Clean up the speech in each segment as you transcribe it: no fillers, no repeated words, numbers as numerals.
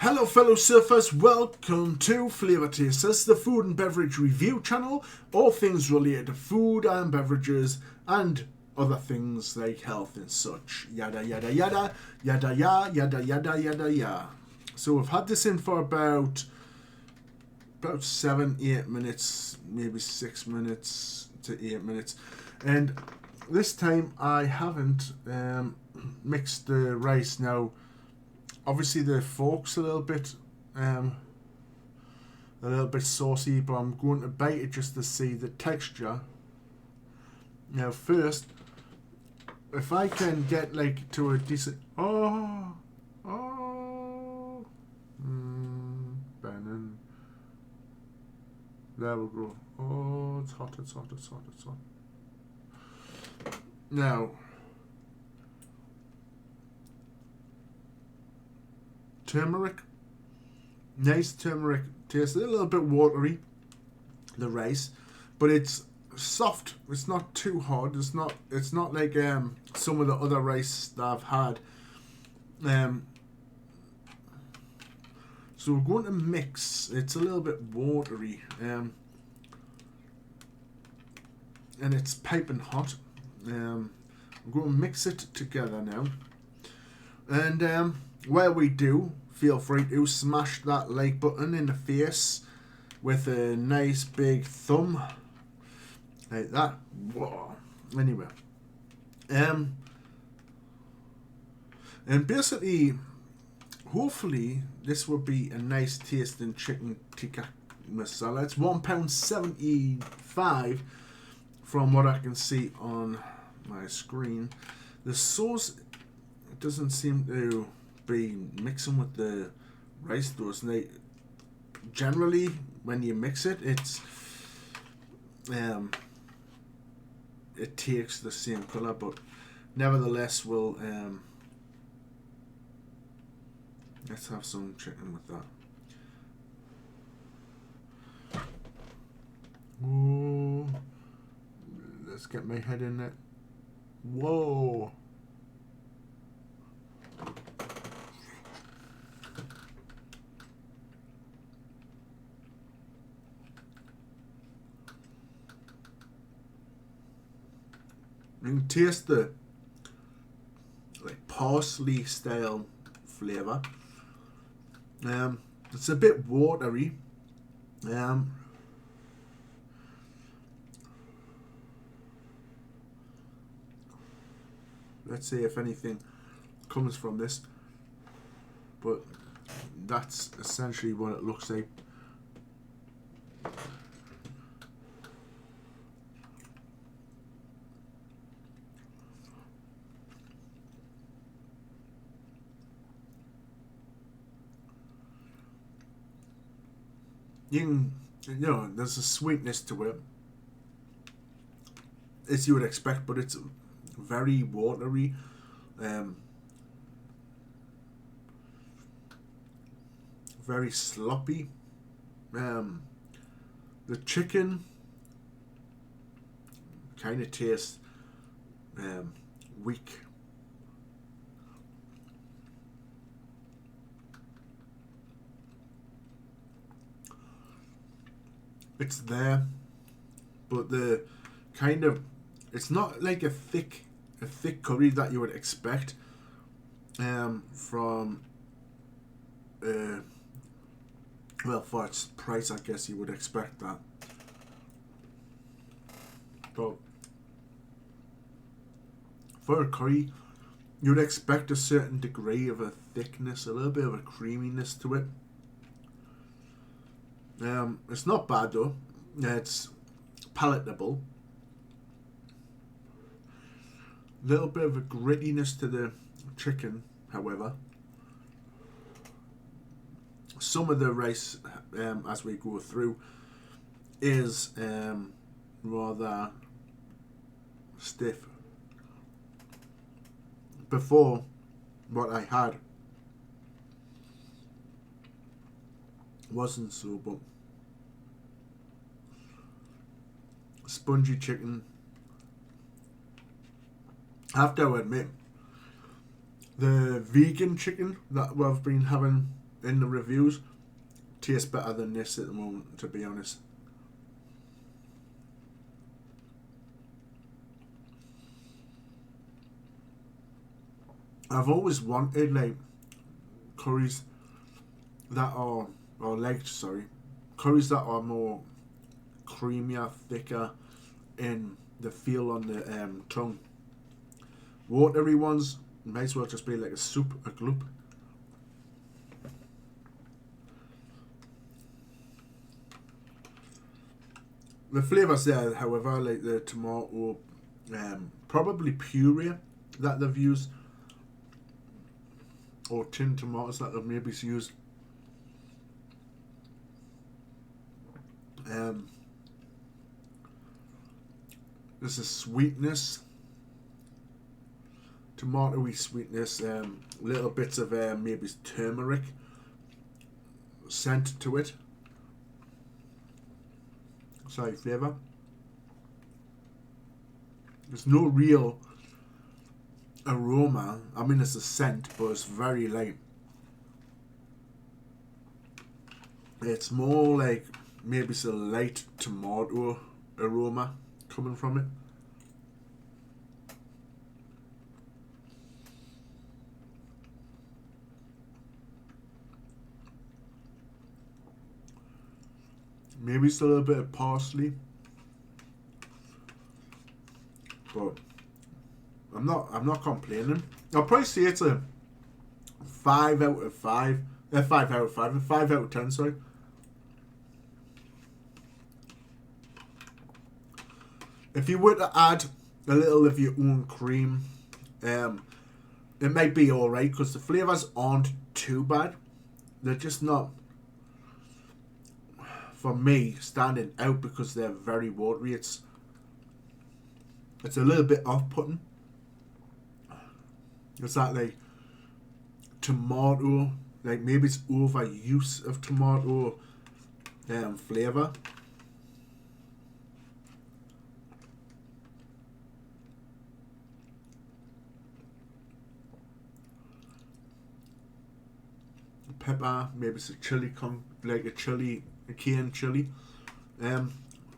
Hello fellow surfers, welcome to Flavour Tasters, the food and beverage review channel, all things related to food and beverages and other things like health and such, yada yada yada, yada yada yada yada yada yada. So we've had this in for about 7-8 minutes, maybe 6 minutes to 8 minutes, and this time I haven't mixed the rice. Now obviously the fork's a little bit saucy, but I'm going to bite it just to see the texture. Now first, if I can get like to a decent Bannon. There we go. Oh, it's hot, it's hot, it's hot, it's hot. Now turmeric, nice turmeric taste, a little bit watery, the rice, but it's soft, it's not too hard, it's not like some of the other rice that I've had. So we're going to mix, it's a little bit watery, and it's piping hot. We're going to mix it together now, and while we do, feel free to smash that like button in the face with a nice big thumb like that. Whoa. Anyway, and basically, hopefully this will be a nice tasting chicken tikka masala. It's £1.75 from what I can see on my screen. The sauce doesn't seem to be mixing with the rice though. So generally when you mix it, it takes the same color, but nevertheless we'll let's have some chicken with that. Ooh, let's get my head in it. Whoa. You can taste the like parsley style flavour. It's a bit watery. Let's see if anything comes from this, but that's essentially what it looks like. There's a sweetness to it, as you would expect, but it's very watery. Very sloppy. The chicken kind of tastes weak. It's there, but the kind of, it's not like a thick curry that you would expect from well, for its price I guess you would expect that, but for a curry you would expect a certain degree of a thickness, a little bit of a creaminess to it. It's not bad though. It's palatable. A little bit of a grittiness to the chicken, however. Some of the rice, as we go through, is rather stiff. Before, what I had wasn't so, but spongy chicken. I have to admit, the vegan chicken that we've been having in the reviews tastes better than this at the moment, to be honest. I've always wanted like curries that are, or legs, sorry, curries that are more creamier, thicker in the feel on the tongue. Watery ones might as well just be like a soup, a gloop. The flavours there, however, like the tomato, probably puree that they've used, or tinned tomatoes that they've maybe used. There's a sweetness, tomatoey sweetness, little bits of maybe turmeric scent to it. Sorry, flavour. There's no real aroma. I mean, it's a scent, but it's very light. It's more like maybe it's a light tomato aroma coming from it. Maybe it's a little bit of parsley, but I'm not complaining. I'll probably say it's a 5 out of 5. 5 out of 5. 5 out of 10, sorry. If you were to add a little of your own cream, it might be alright because the flavours aren't too bad. They're just not, for me, standing out because they're very watery. It's a little bit off-putting. It's that like tomato, like maybe it's overuse of tomato flavour. Pepper, maybe it's a chili, like a chili, a cayenne chili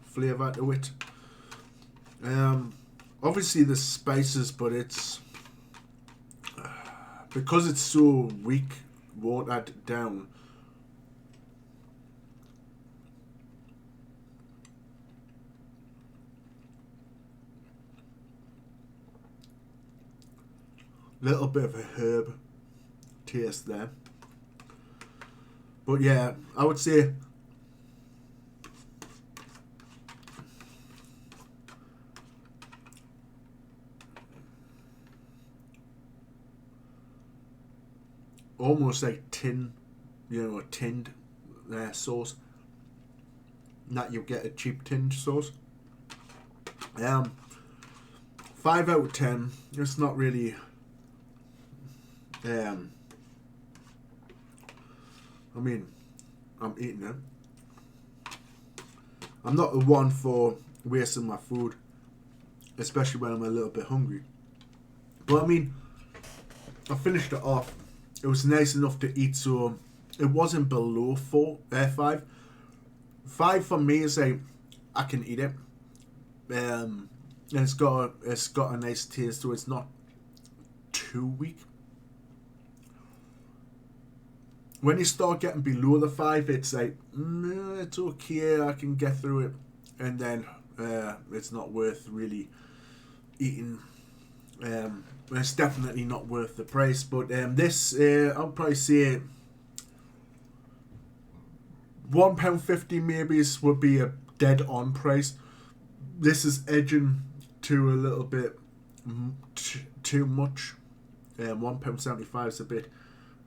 flavour to it. Obviously the spices, but it's because it's so weak, watered down. Little bit of a herb taste there. But yeah, I would say almost like tin, a tinned sauce. Not you get a cheap tinned sauce. 5 out of 10. It's not really. I mean, I'm eating it. I'm not the one for wasting my food, especially when I'm a little bit hungry. But I mean, I finished it off. It was nice enough to eat, so it wasn't below 5. 5 for me is like I can eat it, and it's got a nice taste, so it's not too weak. When you start getting below the 5, it's like, it's okay, I can get through it. And then it's not worth really eating. It's definitely not worth the price. But this, I'll probably say £1.50 maybe would be a dead on price. This is edging to a little bit too much. £1.75 is a bit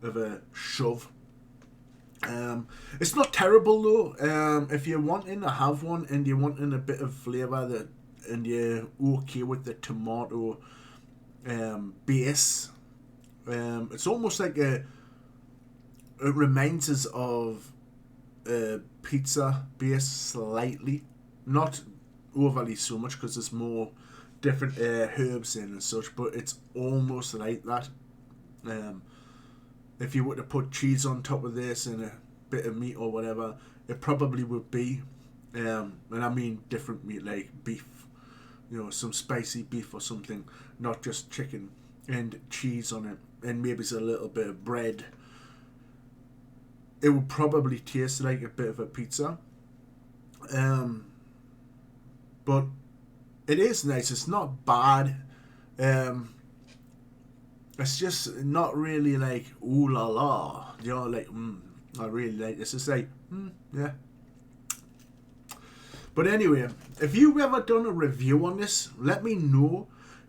of a shove. It's not terrible though. If you're wanting to have one and you're wanting a bit of flavour and you're okay with the tomato base, it's almost like it reminds us of a pizza base slightly, not overly so much because there's more different herbs in and such, but it's almost like that. if you were to put cheese on top of this and a bit of meat or whatever, it probably would be, and I mean different meat, like beef, you know, some spicy beef or something, not just chicken, and cheese on it, and maybe a little bit of bread. It would probably taste like a bit of a pizza. But it is nice. It's not bad. It's just not really like ooh la la. You know, like I really like this. It's like yeah. But anyway, if you've ever done a review on this, let me know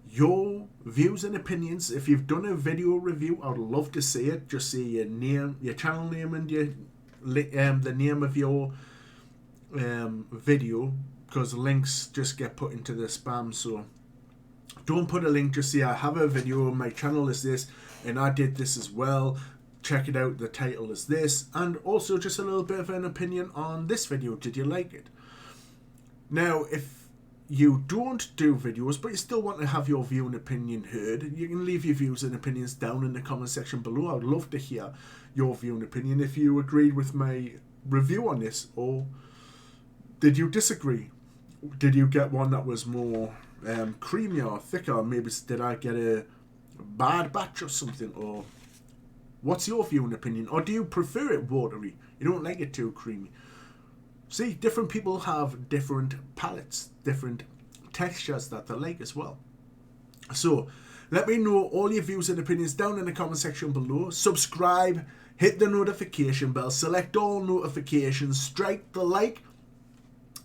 your views and opinions. If you've done a video review, I'd love to see it. Just say your name, your channel name, and your the name of your video, because links just get put into the spam. So don't put a link, just say I have a video, my channel is this, and I did this as well. Check it out, the title is this, and also just a little bit of an opinion on this video. Did you like it? Now, if you don't do videos, but you still want to have your view and opinion heard, you can leave your views and opinions down in the comment section below. I would love to hear your view and opinion. If you agreed with my review on this, or did you disagree? Did you get one that was more creamier or thicker? Maybe did I get a bad batch or something? Or what's your view and opinion? Or do you prefer it watery? You don't like it too creamy? See, different people have different palates, different textures that they like as well. So let me know all your views and opinions down in the comment section below. Subscribe, hit the notification bell, select all notifications, strike the like,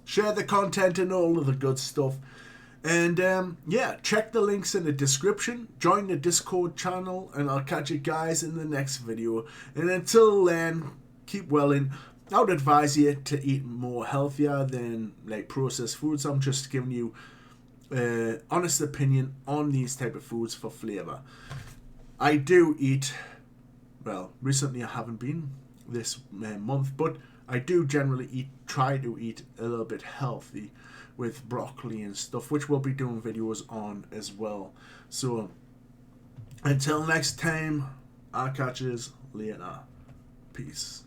share the content and all of the good stuff. And yeah, check the links in the description, join the Discord channel, and I'll catch you guys in the next video. And until then, keep welling. I would advise you to eat more healthier than like processed foods. I'm just giving you honest opinion on these type of foods for flavour. I do eat, well, recently I haven't been this month, but I do generally try to eat a little bit healthy with broccoli and stuff, which we'll be doing videos on as well. So until next time, I'll catch you later. Peace.